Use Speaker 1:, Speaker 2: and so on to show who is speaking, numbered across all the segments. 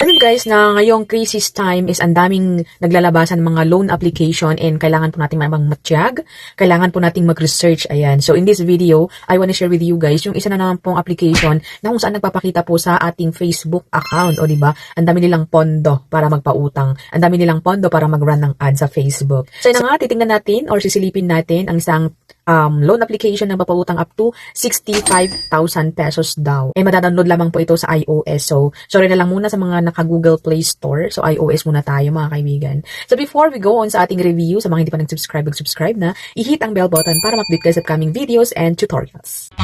Speaker 1: Alam guys na ngayong crisis time is ang daming naglalabasan mga loan application and kailangan po nating matiyag, kailangan po nating mag-research, ayan. So in this video, I want to share with you guys yung isa na naman pong application na kung saan nagpapakita po sa ating Facebook account, o diba? Ang dami nilang pondo para magpautang, ang dami nilang pondo para mag-run ng ad sa Facebook. So yun nga, titingnan natin or sisilipin natin ang isang loan application na papautang up to 65,000 pesos daw. Madadownload lamang po ito sa iOS. So, sorry na lang muna sa mga naka-Google Play Store. So, iOS muna tayo mga kaibigan. So, before we go on sa ating review, sa mga hindi pa nag-subscribe, mag-subscribe na, i-hit ang bell button para ma-update kayo sa upcoming videos and tutorials.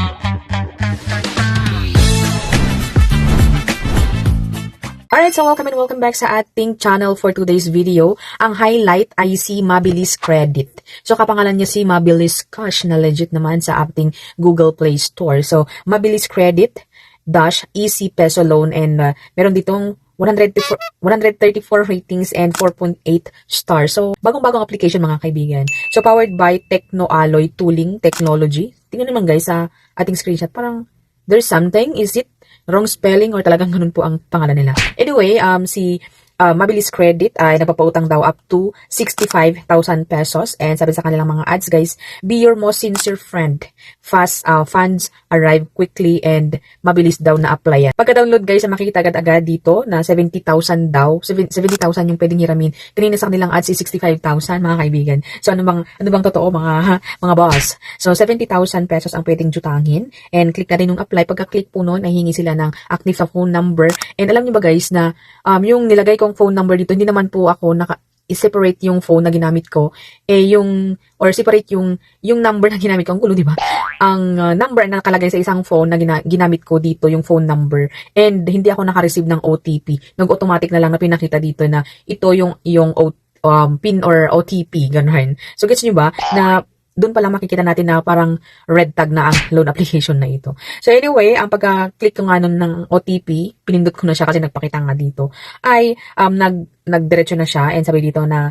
Speaker 1: Alright, so welcome and welcome back sa ating channel for today's video. Ang highlight ay si Mabilis Credit. So, kapangalan niya si Mabilis Cash na legit naman sa ating Google Play Store. So, Mabilis Credit dash Easy Peso Loan and meron ditong 134 ratings and 4.8 stars. So, bagong-bagong application mga kaibigan. So, powered by Techno-Alloy Tooling Technology. Tingnan naman guys sa ating screenshot. Parang there's something. Is it wrong spelling or talagang ganun po ang pangalan nila? Anyway, si Mabilis Credit ay nagpapautang daw up to 65,000 pesos. And sabi sa kanilang mga ads guys, be your most sincere friend. Fast funds arrive quickly and mabilis daw na apply yan. Pagka-download guys, makikita agad-agad dito na 70,000 daw. 70,000 yung pwedeng hiramin. Kanina sa kanilang ads is 65,000 mga kaibigan. So ano bang totoo mga boss? So 70,000 pesos ang pwedeng jutangin. And click na rin yung apply. Pagka-click po nun, ay hingi sila ng active phone number. And alam niyo ba guys na yung nilagay kong phone number dito, hindi naman po ako i-separate yung phone na ginamit ko, separate yung number na ginamit ko, ang gulo, di ba? Ang number na nakalagay sa isang phone na ginamit ko dito, yung phone number, and hindi ako naka-receive ng OTP. Nag-automatic na lang na pinakita dito na ito yung PIN or OTP, ganun. So, gets nyo ba, na doon pa lang makikita natin na parang red tag na ang loan application na ito. So anyway, ang pagka-click ko nga nun ng OTP, pinindot ko na siya kasi nagpakita nga dito, ay nagdiretso na siya and sabi dito na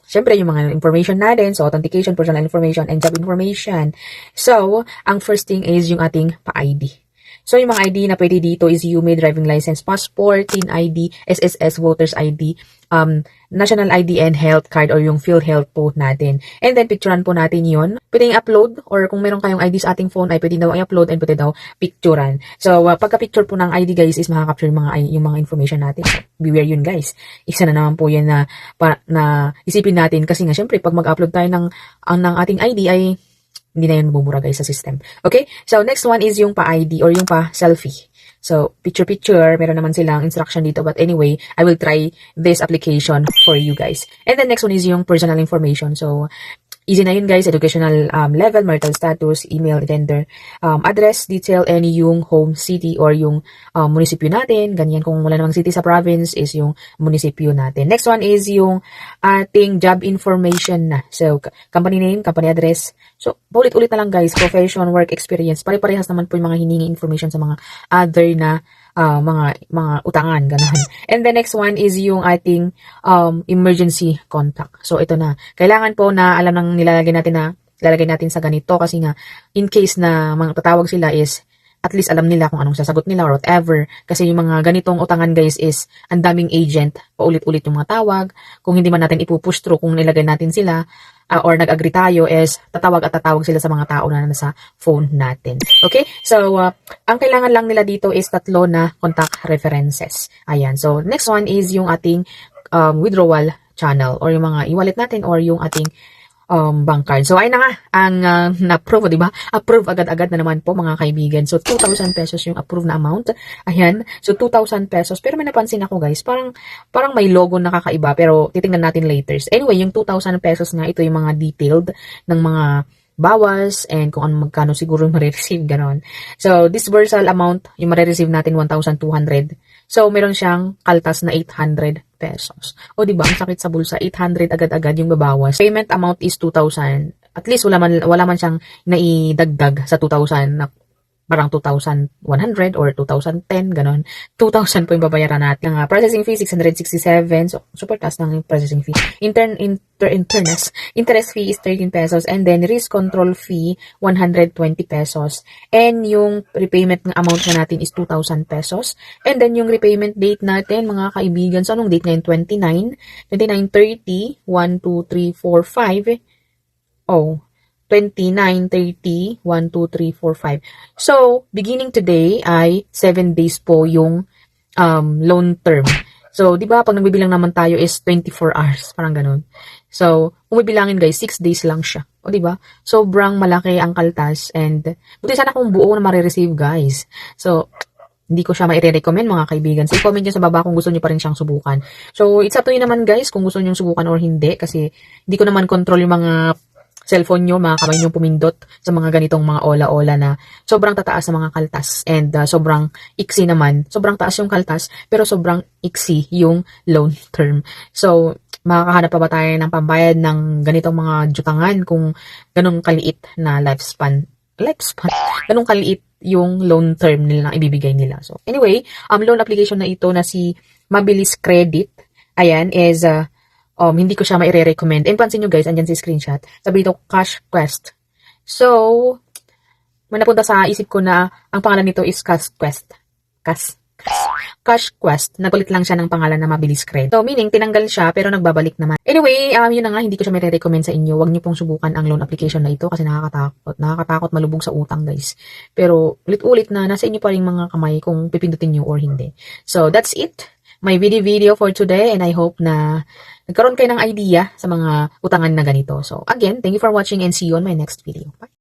Speaker 1: syempre yung mga information natin, so authentication, personal information, and job information. So, ang first thing is yung ating pa-ID. So, yung mga ID na pwede dito is UME, driving license, passport, TIN ID, SSS, voters ID, national ID, and health card or yung PhilHealth po natin. And then, picturean po natin yun. Pwede i-upload or kung meron kayong ID sa ating phone ay pwede daw i-upload and pwede daw picturean. So, pagka-picture po ng ID guys is makaka-capture yung mga information natin. Beware yun guys. Isa na naman po yan na isipin natin kasi nga syempre pag mag-upload tayo ng ating ID ay hindi na yun mabubura guys sa system. Okay? So, next one is yung pa-ID or yung pa-selfie. So, picture-picture, meron naman silang instruction dito. But anyway, I will try this application for you guys. And the next one is yung personal information. So, easy na yun guys, educational level, marital status, email, gender, address, detail, and yung home city or yung munisipyo natin. Ganyan kung wala namang city sa province is yung munisipyo natin. Next one is yung ating job information na. So, company name, company address. So, ulit-ulit na lang guys, profession, work experience. Pare-parehas naman po yung mga hiningi information sa mga other na mga utangan, gano'n. And the next one is yung ating emergency contact. So, ito na. Kailangan po na alam ng nilalagay natin sa ganito kasi nga, in case na mga tatawag sila is, at least alam nila kung anong sasagot nila or whatever. Kasi yung mga ganitong utangan guys is, ang daming agent, paulit-ulit yung mga tawag. Kung hindi man natin ipupush through, kung nilagay natin sila, or nag-agree tayo is tatawag sila sa mga tao na nasa phone natin. Okay? So, ang kailangan lang nila dito is 3 na contact references. Ayan. So, next one is yung ating withdrawal channel or yung mga e-wallet natin or yung ating bank card. So, ayun na nga, ang na-approve, diba? Approve agad-agad na naman po, mga kaibigan. So, 2,000 pesos yung approve na amount. Ayan. So, 2,000 pesos. Pero may napansin ako, guys. Parang may logo na kakaiba, pero titingnan natin later. Anyway, yung 2,000 pesos nga, ito yung mga detailed ng mga bawas and kung ano magkano siguro yung marireceive, ganon. So, disbursal amount, yung marireceive natin, 1,200. So, meron siyang kaltas na 800 pesos. O, diba? Ang sakit sa bulsa. 800 agad-agad yung babawas. Payment amount is 2,000. At least, wala man siyang naidagdag sa 2,000 na parang 2,100 or 2,010, ganon. 2,000 po yung babayaran natin. Ang processing fee, 667. So, super taas ng processing fee. Interest fee is 13 pesos. And then, risk control fee, 120 pesos. And yung repayment ng amount na natin is 2,000 pesos. And then, yung repayment date natin, mga kaibigan, so anong date ngayon? 29, 30, 1, 2, 3, 4, 5. Oh, 29, 30, 1, 2, 3, 4, 5. So, beginning today ay 7 days po yung loan term. So, di ba, pag nagbibilang naman tayo is 24 hours, parang ganun. So, kung bibilangin guys, 6 days lang siya. O, di ba? Sobrang malaki ang kaltas and buti sana kung buo na marireceive guys. So, hindi ko siya ma-recommend mga kaibigan. So, i-comment nyo sa baba kung gusto nyo pa rin siyang subukan. So, it's up to you naman guys kung gusto nyo subukan or hindi kasi hindi ko naman control yung mga cellphone nyo, mga kamay nyo pumindot sa mga ganitong mga ola-ola na sobrang tataas sa mga kaltas and sobrang iksi naman. Sobrang taas yung kaltas pero sobrang iksi yung loan term. So, makakahanap pa ba tayo ng pambayad ng ganitong mga jutangan kung ganong kaliit na lifespan? Ganong kaliit yung loan term nila na ibibigay nila. So, anyway, loan application na ito na si Mabilis Credit, ayan, is hindi ko siya ma-recommend. And pansin nyo guys, andyan si screenshot. Sabi dito, Cash Quest. So, may napunta sa isip ko na ang pangalan nito is Cash Quest. Cash Quest. Nagulit lang siya ng pangalan na Mabilis Credit. So, meaning, tinanggal siya pero nagbabalik naman. Anyway, yun na nga, hindi ko siya ma-recommend sa inyo. Huwag niyo pong subukan ang loan application na ito kasi nakakatakot. Nakakatakot malubog sa utang guys. Pero, ulit-ulit na, nasa inyo pa rin mga kamay kung pipindutin nyo or hindi. So, that's it. My video for today and I hope na nagkaroon kayo ng idea sa mga utangan na ganito. So again, thank you for watching and see you on my next video. Bye!